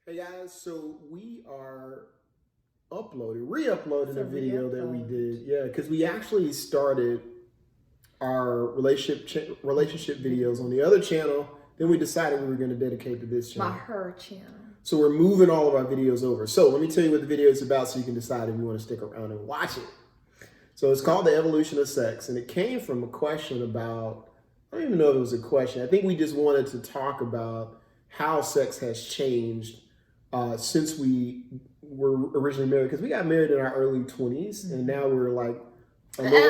Hey guys, so we are re-uploading a video that we did. Yeah, because we actually started our relationship videos on the other channel. Then we decided we were going to dedicate to this channel. Her channel. So we're moving all of our videos over. So let me tell you what the video is about so you can decide if you want to stick around and watch it. So it's called The Evolution of Sex, and it came from a question about, I don't even know if it was a question. I think we just wanted to talk about how sex has changed since we were originally married, because we got married in our early 20s, and now we're like a little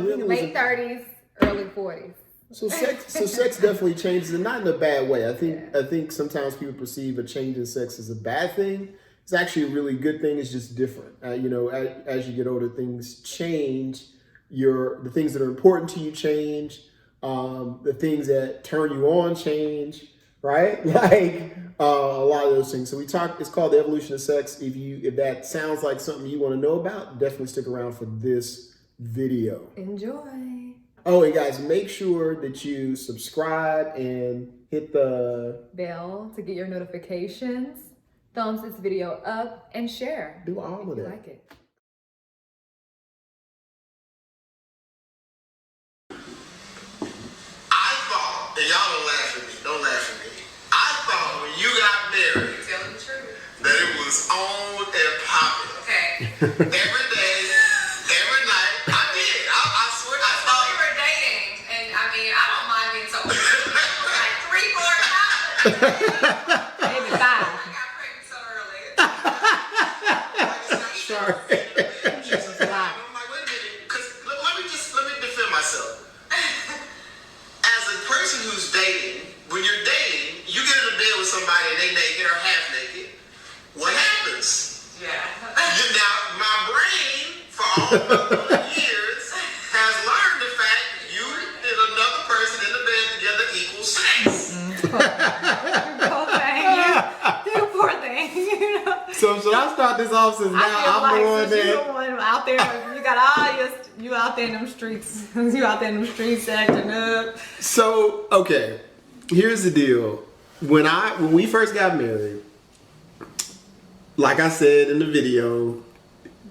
older. Late 30s, early 40s. So sex definitely changes, and not in a bad way. I think sometimes people perceive a change in sex as a bad thing. It's actually a really good thing. It's just different. As you get older, things change. The things that are important to you change. The things that turn you on change. Right? Like a lot of those things. So it's called The Evolution of Sex. If that sounds like something you want to know about, definitely stick around for this video. Enjoy. Oh, and guys, make sure that you subscribe and hit the bell to get your notifications. Thumbs this video up and share. Do all of that. If you like it. I thought, and y'all don't laugh at me. Don't laugh at me. I thought when you got married, You're telling the truth, that it was on and popping. okay? Every day, every night. I did. I swear. I So thought we were dating, and I mean, I don't mind being so like 3-4 times. Maybe 5. I got pregnant so early. sorry. Jesus, a lot. I'm like, wait a minute, because let me defend myself. As a person who's dating, when you're dating, you get in a bed with somebody and they naked or half naked. What happens? Yeah. Now, my brain, for all the years, has learned the fact you and another person in the bed together equals sex. You poor thing. You know. So should I start this off since now I'm the one you're that... the one out there. You got all you out there in them streets. You out there in them streets acting up. So, okay, here's the deal. When we first got married, like I said in the video,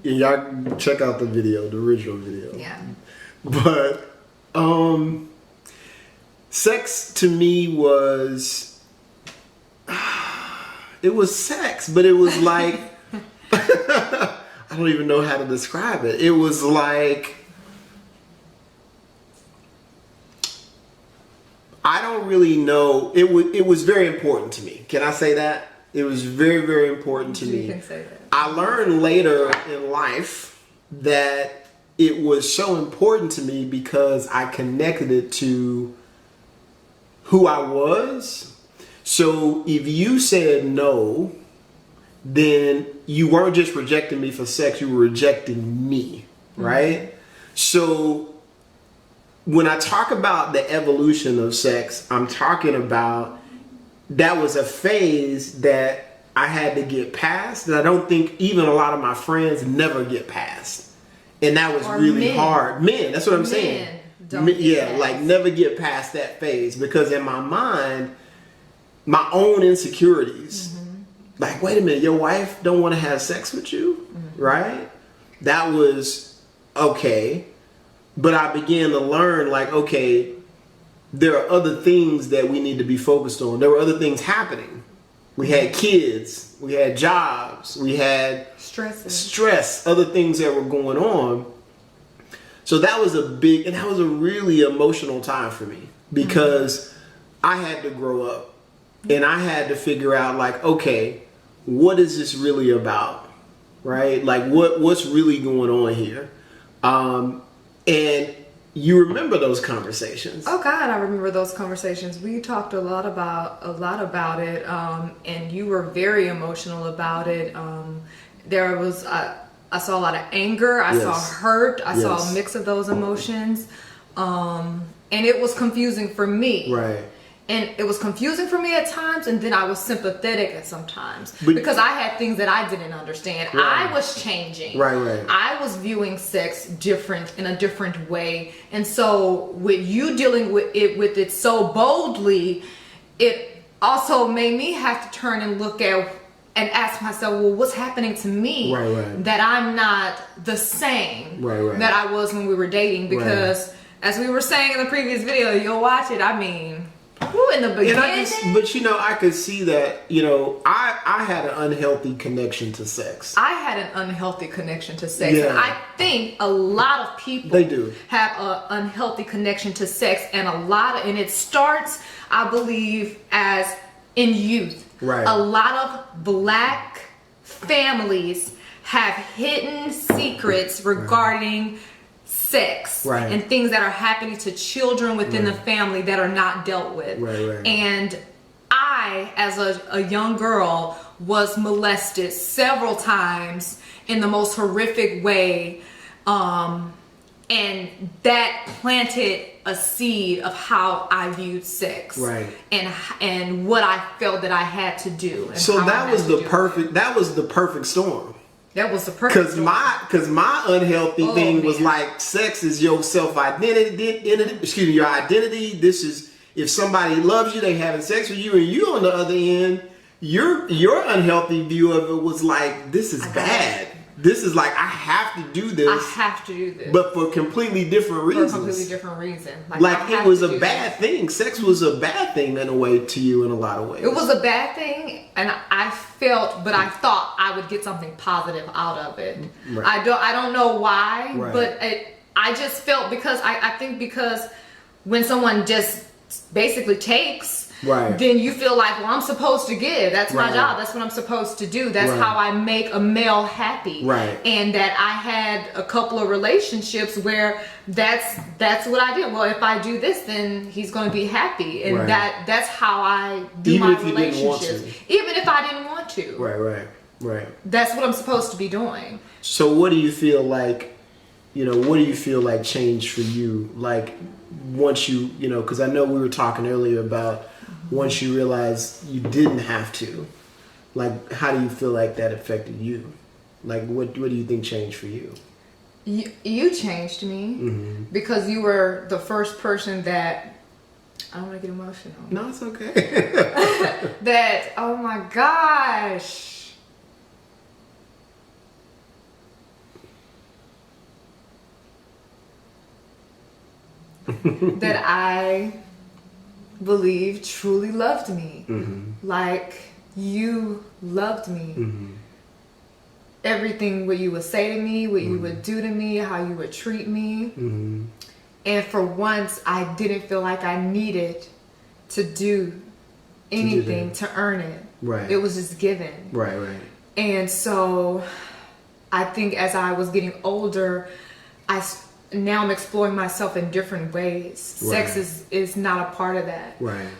and y'all check out the video, the original video. Yeah. But sex to me was, it was sex, but it was like, I don't even know how to describe it. It was like, I don't really know. It was very important to me. Can I say that? It was very, very important to me. You can say that. I learned later in life that it was so important to me because I connected it to who I was. So if you said no, then you weren't just rejecting me for sex, you were rejecting me, right? Mm-hmm. So when I talk about the evolution of sex, I'm talking about that was a phase that I had to get past that I don't think even a lot of my friends never get past. And that was really hard. Men, that's what I'm saying. Like never get past that phase, because in my mind, my own insecurities, like, wait a minute, your wife don't want to have sex with you, right? That was okay. But I began to learn, like, okay, there are other things that we need to be focused on. There were other things happening. We had kids, we had jobs, we had stress, other things that were going on. So that was that was a really emotional time for me, because I had to grow up and I had to figure out, like, okay, what is this really about? Right? Like what's really going on here? And you remember those conversations? Oh God, I remember those conversations. We talked a lot about it, and you were very emotional about it. There was, I saw a lot of anger. I saw hurt. I saw a mix of those emotions, and it was confusing for me. Right. And it was confusing for me at times, and then I was sympathetic at sometimes, because I had things that I didn't understand. Right. I was changing. Right. I was viewing sex in a different way. And so with you dealing with it so boldly, it also made me have to turn and look at and ask myself, well, what's happening to me that I'm not the same that I was when we were dating? Because as we were saying in the previous video, you'll watch it. I mean, in the beginning. But you know, I could see that. You know, I had an unhealthy connection to sex. I had an unhealthy connection to sex, and I think a lot of people have an unhealthy connection to sex, and it starts, I believe, as in youth. Right. A lot of black families have hidden secrets regarding sex and things that are happening to children within the family that are not dealt with. And I, as a young girl, was molested several times in the most horrific way. And that planted a seed of how I viewed sex, and what I felt that I had to do. So that was the perfect. That was the perfect storm. That was the perfect. Because my unhealthy thing was like, sex is your self identity. Your identity. This is, if somebody loves you, they having sex with you, and you on the other end, your unhealthy view of it was like, this is bad. This is like, I have to do this. I have to do this. But for completely different reasons. For a completely different reason. Like it was a bad thing. Sex was a bad thing in a way to you in a lot of ways. It was a bad thing, and I felt, but I thought I would get something positive out of it. I don't know why, but I just felt, because I think because when someone just basically takes, then you feel like, well, I'm supposed to give. That's my job. That's what I'm supposed to do. That's how I make a male happy. And that I had a couple of relationships where that's what I did. Well, if I do this, then he's going to be happy. And that's how I do even my relationships. Even if I didn't want to. Right. That's what I'm supposed to be doing. So what do you feel like, what do you feel like changed for you? Like once you, because I know we were talking earlier about once you realized you didn't have to, like, how do you feel like that affected you? Like, what do you think changed for you? You changed me because you were the first person that, I don't want to get emotional. No, it's okay. That, oh my gosh. That I believe truly loved me. Like you loved me. Everything what you would say to me, what you would do to me, how you would treat me. And for once I didn't feel like I needed to do anything to earn it. It was just given. And so I think as I was getting older, now I'm exploring myself in different ways. Sex is not a part of that.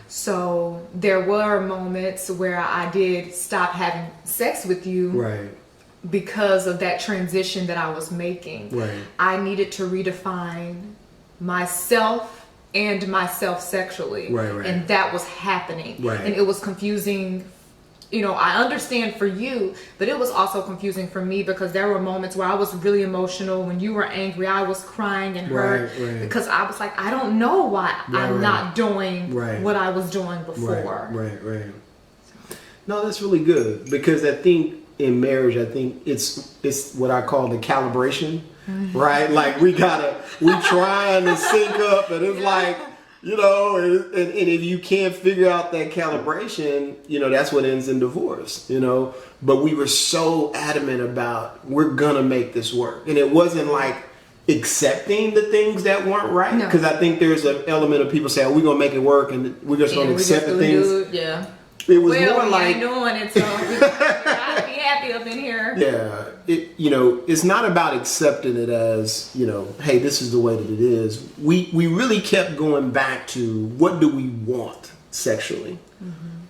So there were moments where I did stop having sex with you because of that transition that I was making. I needed to redefine myself and myself sexually. And that was happening. And it was confusing. I understand for you, but it was also confusing for me because there were moments where I was really emotional. When you were angry, I was crying and hurt because I was like, I don't know why I'm not doing what I was doing before. No, that's really good, because I think in marriage, I think it's what I call the calibration, right? Like we trying to sync up, and it's like, and if you can't figure out that calibration, that's what ends in divorce, But we were so adamant about, we're gonna make this work. And it wasn't like accepting the things that weren't right. Because I think there's an element of people saying, we're gonna make it work, and we're just gonna accept the things. It was more like, ain't doing it, so we gotta be happy up in here. It's not about accepting it as, hey, this is the way that it is. We really kept going back to, what do we want sexually?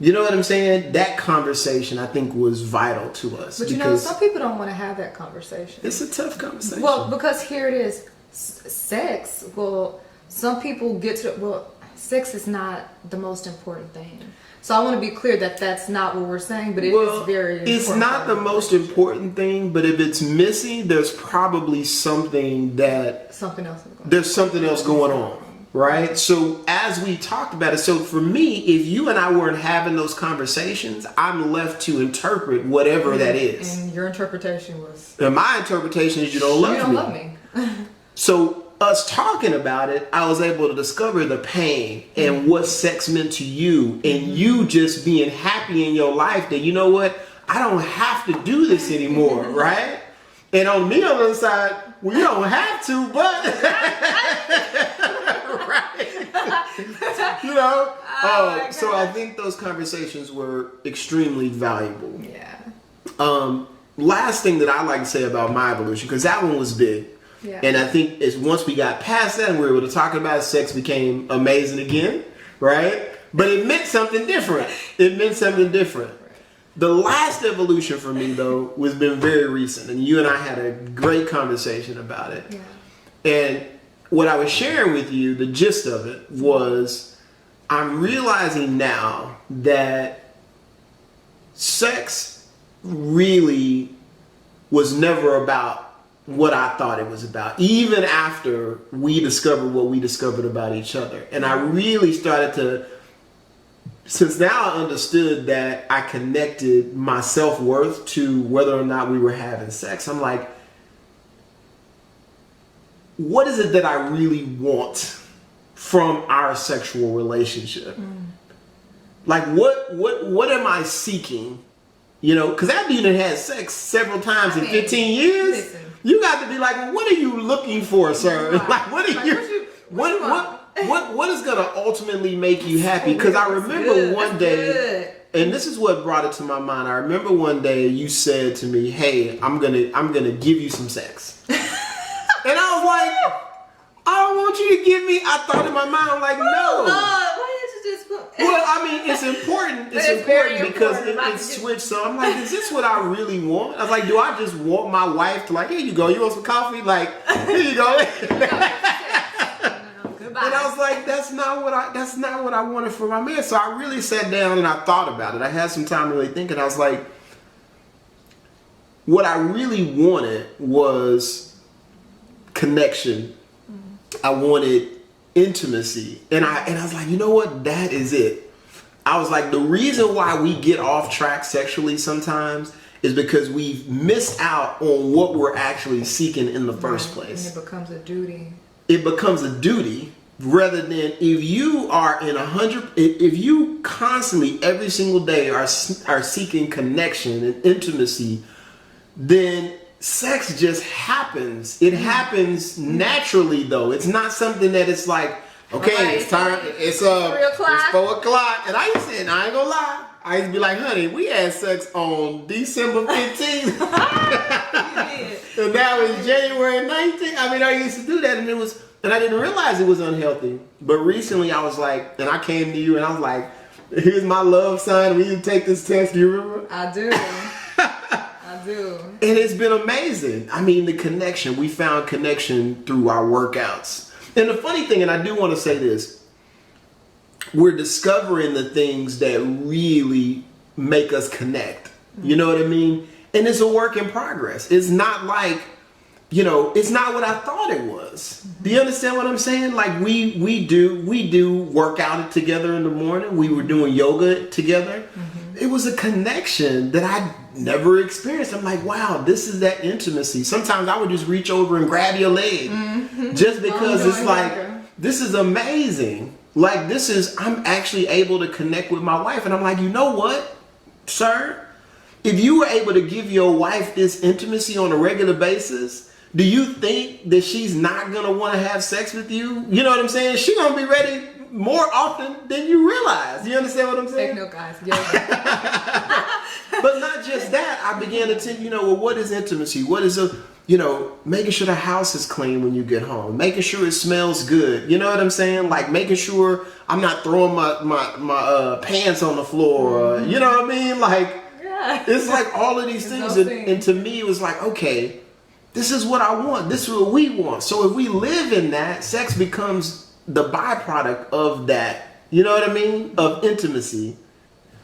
You know what I'm saying? That conversation, I think, was vital to us. But some people don't want to have that conversation. It's a tough conversation. Well, because here it is, sex. Well, some people get to, sex is not the most important thing. So I want to be clear that that's not what we're saying, but it is very important. It's not the most important thing, but if it's missing, there's probably something else going on. right? So as we talked about it, so for me, if you and I weren't having those conversations, I'm left to interpret whatever that is. And your interpretation was, And my interpretation is you don't love me. you don't love me. So us talking about it, I was able to discover the pain and what sex meant to you, and you just being happy in your life that, you know what, I don't have to do this anymore, right? And on me on the other side, well, you don't have to, but right? You know. So I think those conversations were extremely valuable. Yeah. Last thing that I like to say about my evolution, because that one was big. Yeah. And I think it's once we got past that and we were able to talk about it, sex became amazing again, right? But it meant something different. It meant something different. The last evolution for me, though, was been very recent. And you and I had a great conversation about it. Yeah. And what I was sharing with you, the gist of it was I'm realizing now that sex really was never about what I thought it was about, even after we discovered what we discovered about each other. And I really started to, since now I understood that I connected my self-worth to whether or not we were having sex, I'm like, what is it that I really want from our sexual relationship? Like what am I seeking? You know, because after you done had sex several times in 15 years, listen. you got to be like, well, what are you looking for, sir? Right. Like, what are Like, you, what you want? what is going to ultimately make you happy? Because I remember good. one That's day, good. and this is what brought it to my mind. I remember one day you said to me, "Hey, I'm gonna give you some sex," and I was like, "I don't want you to give me." I thought in my mind, like, no. Lord, why did you just put? Well, I mean, it's important. It's It's very important because important. it switched. So I'm like, is this what I really want? I was like, do I just want my wife to, like, here you go, you want some coffee? Like, here you go. Goodbye. And I was like, that's not what I wanted for my man. So I really sat down and I thought about it. I had some time to really think, and I was like, what I really wanted was connection. I wanted intimacy. And I was like, you know what? That is it. I was like, the reason why we get off track sexually sometimes is because we've missed out on what we're actually seeking in the first place. And it becomes a duty. It becomes a duty rather than if you are if you constantly every single day are seeking connection and intimacy, then sex just happens. It happens naturally, though. It's not something that it's like, okay, Right. it's time. It's 3 o'clock. It's 4 o'clock, and I used to say, and I ain't gonna lie. I used to be like, honey, we had sex on December 15th, and now it's January 19th. I mean, I used to do that, and I didn't realize it was unhealthy. But recently, I was like, and I came to you, and I was like, here's my love sign. Will you take this test? Do you remember? I do. I do. And it's been amazing. I mean, the connection. We found connection through our workouts. And the funny thing, and I do want to say this, we're discovering the things that really make us connect. You know what I mean? And it's a work in progress. It's not like, you know, it's not what I thought it was. Do you understand what I'm saying? Like we do work out together in the morning. We were doing yoga together. It was a connection that I never experienced. I'm like, wow, this is that intimacy. Sometimes I would just reach over and grab your leg just because it's like, this is amazing. Like I'm actually able to connect with my wife. And I'm like, you know what, sir? If you were able to give your wife this intimacy on a regular basis, do you think that she's not going to want to have sex with you? You know what I'm saying? She's going to be ready more often than you realize. You understand what I'm saying? Take note, guys. Yeah. But not just that. I began to think, well, what is intimacy? What is making sure the house is clean when you get home, making sure it smells good. You know what I'm saying? Like making sure I'm not throwing my pants on the floor. You know what I mean? Like, it's like all of these things. And to me, it was like, okay, this is what I want. This is what we want. So if we live in that, sex becomes the byproduct of that. You know what I mean? Of intimacy.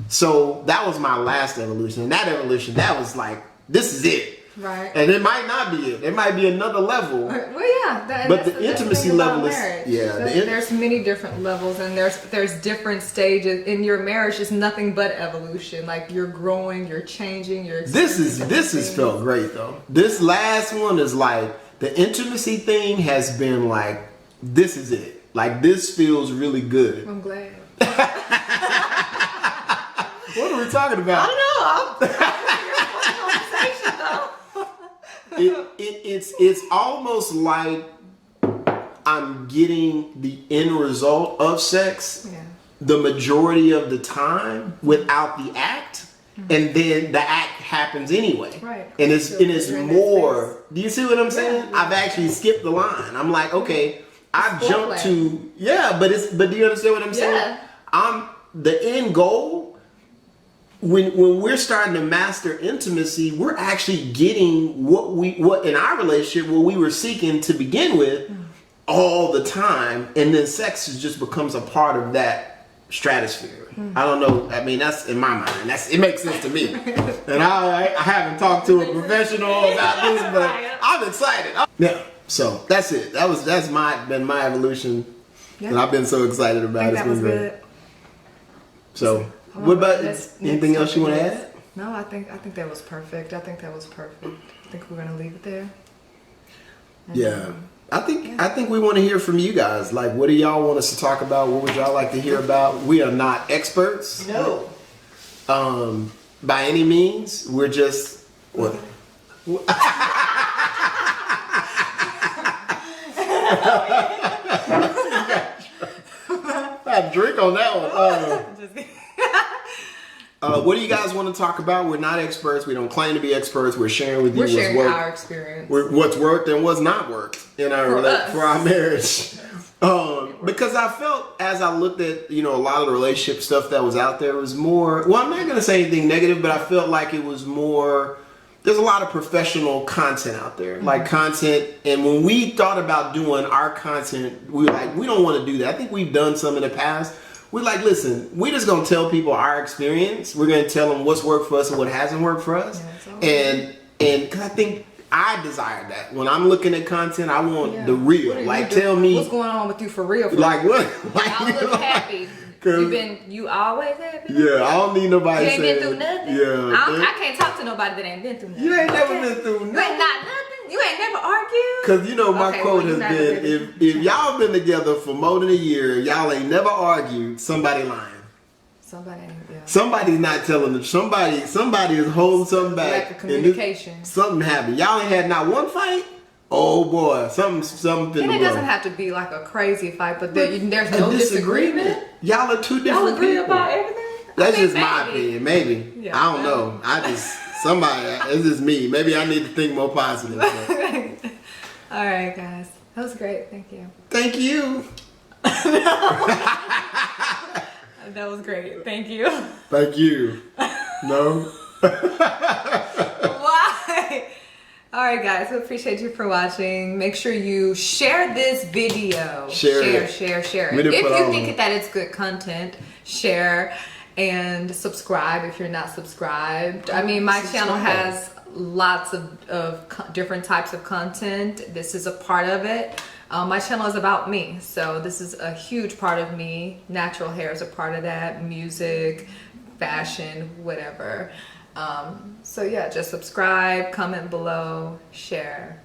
So that was my last evolution. And that evolution, that was like, this is it. Right. And it might not be it. It might be another level. Well, yeah, But that's the that's intimacy thing about level is- marriage. yeah, There's many different levels, and there's different stages in your marriage. Is nothing but evolution. Like you're growing, you're changing, you're. This experiencing has things. felt great though. This last one is like the intimacy thing has been like, this is it. Like this feels really good. I'm glad. What are we talking about? I don't know. It's almost like I'm getting the end result of sex Yeah. the majority of the time without the act, and then the act happens anyway. Right. And it's So and it's you're in that more. space. Do you see what I'm saying? Yeah. I've actually skipped the line. I'm like, okay, I've It's jumped foreplay. to but do you understand what I'm saying? Yeah. I'm the end goal. When we're starting to master intimacy, we're actually getting what in our relationship what we were seeking to begin with all the time, and then sex just becomes a part of that stratosphere. I don't know. I mean, that's in my mind. It makes sense to me. And I haven't talked to a professional about this, but I'm excited. Yeah. So that's it. That's been my evolution, Yeah. and I've been so excited I about think it. that It's was been great. good. So, Come what on, about next anything else you want to topic is- add? No, I think that was perfect. I think we're gonna leave it there. And, Yeah. I think we want to hear from you guys. Like, what do y'all want us to talk about? What would y'all like to hear about? We are not experts. No. By any means. We're just what? I drink on that one. Just kidding. What do you guys want to talk about? We're not experts. We don't claim to be experts. We're sharing with you We're sharing what's our worked, experience. what's worked and what's not worked in our For us. for our marriage. Because I felt as I looked at a lot of the relationship stuff that was out there was more. Well, I'm not going to say anything negative, but I felt like it was more. There's a lot of professional content out there, like content. And when we thought about doing our content, we were like, we don't want to do that. I think we've done some in the past. We're like, listen, we're just going to tell people our experience. We're going to tell them what's worked for us and what hasn't worked for us. Yeah, it's all and because I think I desire that. When I'm looking at content, I want Yeah. the real. What are you Like, doing? tell me, what's going on with you for real. like what? Like, Y'all look happy. 'Cause- You always happy? Yeah, I don't need nobody You ain't saying. been through nothing? Yeah. I can't talk to nobody that ain't been through nothing. You ain't never Okay? been through You ain't nothing. not nothing? You ain't never argued? Because my Okay, quote well, you has never been, been. if y'all been together for more than a year, y'all ain't never argued, somebody lying. Somebody ain't, yeah. Somebody's not telling them. Somebody is holding something back. Lack of and communication. something happened. Y'all ain't had not one fight? Oh boy, something And finna it blow. doesn't have to be like a crazy fight, but there's A no disagreement. Y'all are two different Y'all agree people. about everything? That's I think just my maybe. opinion. Maybe. Yeah, I don't know. It's just me. Maybe I need to think more positive. but- All right, guys. That was great. Thank you. Thank you. That was great. Thank you. Thank you. No? Why? All right, guys. We appreciate you for watching. Make sure you share this video. Share it. Share We it. didn't If put all you of think them. that it's good content, share and subscribe if you're not subscribed. I mean, my channel has lots of different types of content. This is a part of it. My channel is about me, so this is a huge part of me. Natural hair is a part of that. Music, fashion, whatever. So yeah, just subscribe, comment below, share.